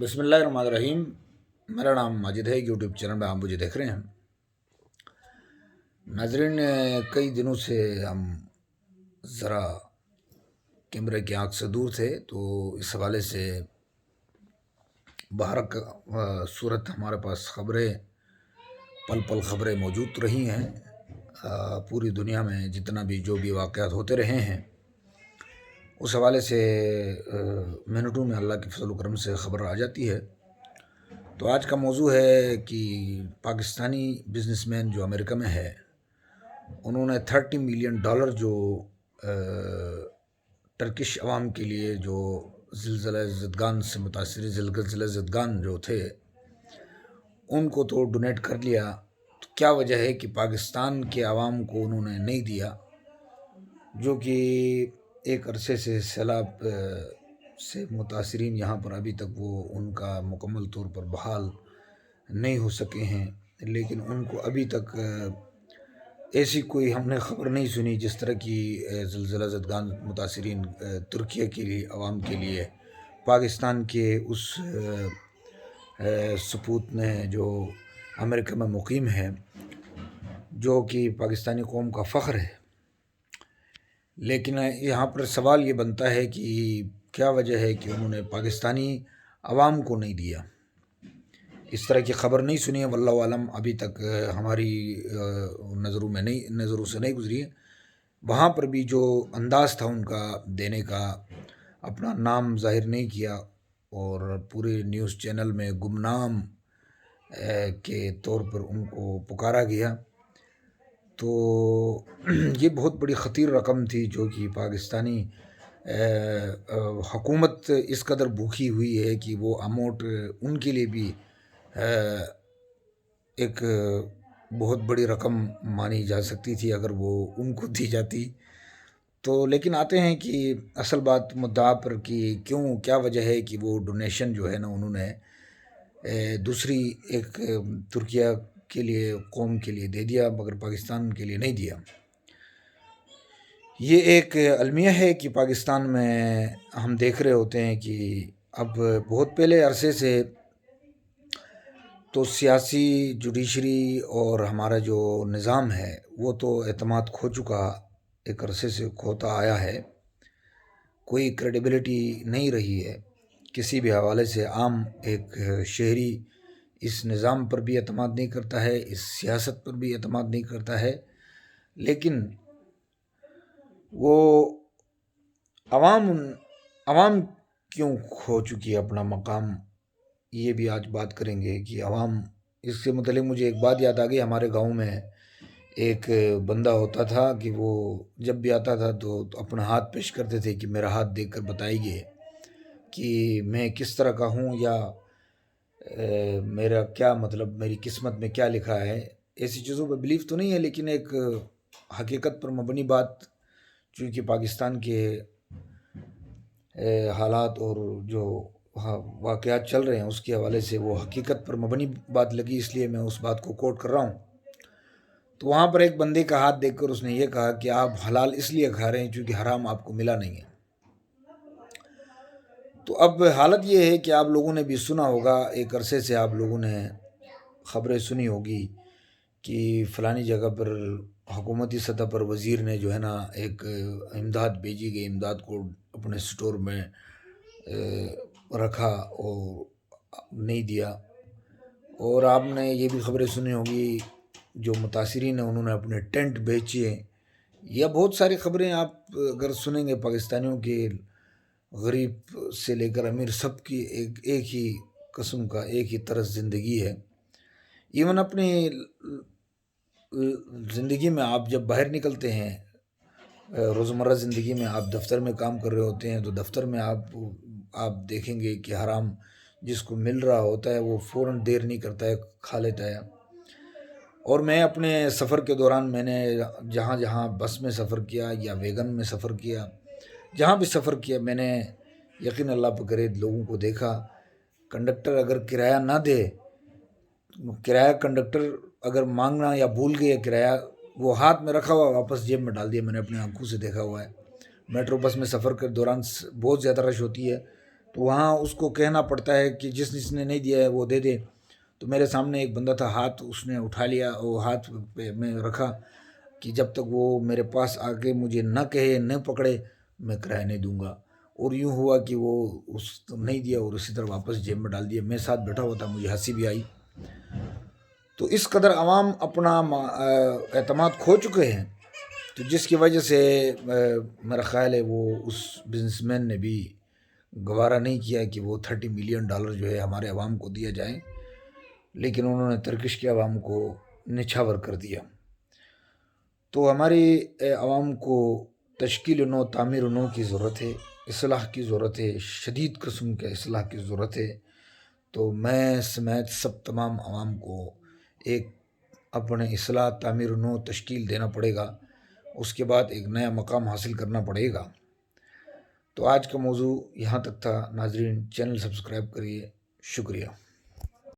بسم اللہ الرحمن الرحیم۔ میرا نام ماجد ہے، یوٹیوب چینل میں آپ مجھے دیکھ رہے ہیں۔ ناظرین، کئی دنوں سے ہم ذرا کیمرے کی آنکھ سے دور تھے، تو اس حوالے سے باہر صورت ہمارے پاس خبریں، پل پل خبریں موجود رہی ہیں۔ پوری دنیا میں جتنا بھی جو بھی واقعات ہوتے رہے ہیں، اس حوالے سے منٹوں میں اللہ کے فضل و کرم سے خبر آ جاتی ہے۔ تو آج کا موضوع ہے کہ پاکستانی بزنس مین جو امریکہ میں ہے، انہوں نے $30 ملین جو ٹرکش عوام کے لیے، جو زلزلہ زدگان سے متاثر زلزلہ زدگان جو تھے، ان کو تو ڈونیٹ کر لیا۔ تو کیا وجہ ہے کہ پاکستان کے عوام کو انہوں نے نہیں دیا، جو کہ ایک عرصے سے سیلاب سے متاثرین یہاں پر ابھی تک وہ ان کا مکمل طور پر بحال نہیں ہو سکے ہیں، لیکن ان کو ابھی تک ایسی کوئی ہم نے خبر نہیں سنی جس طرح کی زلزلہ زدگان متاثرین ترکیہ کے لیے عوام کے لیے پاکستان کے اس سپوت نے جو امریکہ میں مقیم ہے، جو کہ پاکستانی قوم کا فخر ہے۔ لیکن یہاں پر سوال یہ بنتا ہے کہ کیا وجہ ہے کہ انہوں نے پاکستانی عوام کو نہیں دیا، اس طرح کی خبر نہیں سنی ہے۔ واللہ عالم ابھی تک ہماری نظروں سے نہیں گزری ہے۔ وہاں پر بھی جو انداز تھا ان کا دینے کا، اپنا نام ظاہر نہیں کیا اور پورے نیوز چینل میں گمنام کے طور پر ان کو پکارا گیا، تو یہ بہت بڑی خطیر رقم تھی جو کہ پاکستانی حکومت اس قدر بھوکی ہوئی ہے کہ وہ اماؤنٹ ان کے لیے بھی ایک بہت بڑی رقم مانی جا سکتی تھی اگر وہ ان کو دی جاتی۔ تو لیکن آتے ہیں کہ اصل بات مدعا پر کہ کیا وجہ ہے کہ وہ ڈونیشن جو ہے نا انہوں نے دوسری ایک ترکیہ کے لیے قوم کے لیے دے دیا، مگر پاکستان کے لیے نہیں دیا۔ یہ ایک المیہ ہے کہ پاکستان میں ہم دیکھ رہے ہوتے ہیں کہ اب بہت پہلے عرصے سے تو سیاسی جوڈیشری اور ہمارا جو نظام ہے وہ تو اعتماد کھو چکا، ایک عرصے سے کھوتا آیا ہے، کوئی کریڈیبلٹی نہیں رہی ہے کسی بھی حوالے سے۔ عام ایک شہری اس نظام پر بھی اعتماد نہیں کرتا ہے، اس سیاست پر بھی اعتماد نہیں کرتا ہے، لیکن وہ عوام کیوں کھو چکی ہے اپنا مقام، یہ بھی آج بات کریں گے کہ عوام۔ اس سے متعلق مجھے ایک بات یاد آ گئی۔ ہمارے گاؤں میں ایک بندہ ہوتا تھا کہ وہ جب بھی آتا تھا تو اپنا ہاتھ پیش کرتے تھے کہ میرا ہاتھ دیکھ کر بتائیے کہ میں کس طرح کا ہوں، یا میرا کیا مطلب، میری قسمت میں کیا لکھا ہے۔ ایسی چیزوں پہ بلیف تو نہیں ہے، لیکن ایک حقیقت پر مبنی بات، چونکہ پاکستان کے حالات اور جو واقعات چل رہے ہیں اس کے حوالے سے وہ حقیقت پر مبنی بات لگی، اس لیے میں اس بات کو کوٹ کر رہا ہوں۔ تو وہاں پر ایک بندے کا ہاتھ دیکھ کر اس نے یہ کہا کہ آپ حلال اس لیے کھا رہے ہیں چونکہ حرام آپ کو ملا نہیں ہے۔ تو اب حالت یہ ہے کہ آپ لوگوں نے بھی سنا ہوگا، ایک عرصے سے آپ لوگوں نے خبریں سنی ہوگی کہ فلانی جگہ پر حکومتی سطح پر وزیر نے جو ہے نا ایک امداد بھیجی گئی، امداد کو اپنے سٹور میں رکھا اور نہیں دیا۔ اور آپ نے یہ بھی خبریں سنی ہوگی جو متاثرین ہیں انہوں نے اپنے ٹینٹ بیچے، یا بہت ساری خبریں آپ اگر سنیں گے پاکستانیوں کے، غریب سے لے کر امیر سب کی ایک ہی قسم کا ایک ہی طرز زندگی ہے۔ ایون اپنی زندگی میں آپ جب باہر نکلتے ہیں، روزمرہ زندگی میں آپ دفتر میں کام کر رہے ہوتے ہیں، تو دفتر میں آپ دیکھیں گے کہ حرام جس کو مل رہا ہوتا ہے وہ فوراً دیر نہیں کرتا ہے، کھا لیتا ہے۔ اور میں اپنے سفر کے دوران میں نے جہاں جہاں بس میں سفر کیا یا ویگن میں سفر کیا، جہاں بھی سفر کیا، میں نے یقین اللہ پہ کرے لوگوں کو دیکھا، کنڈکٹر اگر کرایہ نہ دے، کرایہ کنڈکٹر اگر مانگنا یا بھول گیا کرایہ، وہ ہاتھ میں رکھا ہوا واپس جیب میں ڈال دیا، میں نے اپنے آنکھوں سے دیکھا ہوا ہے۔ میٹرو بس میں سفر کے دوران بہت زیادہ رش ہوتی ہے، تو وہاں اس کو کہنا پڑتا ہے کہ جس نے نہیں دیا ہے وہ دے دے. تو میرے سامنے ایک بندہ تھا، ہاتھ اس نے اٹھا لیا، وہ ہاتھ پہ میں رکھا کہ جب تک وہ میرے پاس آ کے مجھے نہ کہے نہ پکڑے میں کرایہ نہیں دوں گا. اور یوں ہوا کہ وہ اس نہیں دیا اور اسی طرح واپس جیب میں ڈال دیا. میں ساتھ بیٹھا ہوا تھا، مجھے ہنسی بھی آئی. تو اس قدر عوام اپنا اعتماد کھو چکے ہیں، تو جس کی وجہ سے میرا خیال ہے وہ اس بزنس مین نے بھی گوارا نہیں کیا کہ وہ $30 ملین جو ہے ہمارے عوام کو دیا جائے، لیکن انہوں نے ترکش کے عوام کو نچھاور کر دیا. تو ہماری عوام کو تشکیل نو، تعمیر نو کی ضرورت ہے، اصلاح کی ضرورت ہے، شدید قسم کے اصلاح کی ضرورت ہے. تو میں سمیت سب تمام عوام کو ایک اپنے اصلاح، تعمیر نو، تشکیل دینا پڑے گا. اس کے بعد ایک نیا مقام حاصل کرنا پڑے گا. تو آج کا موضوع یہاں تک تھا. ناظرین، چینل سبسکرائب کریے. شکریہ.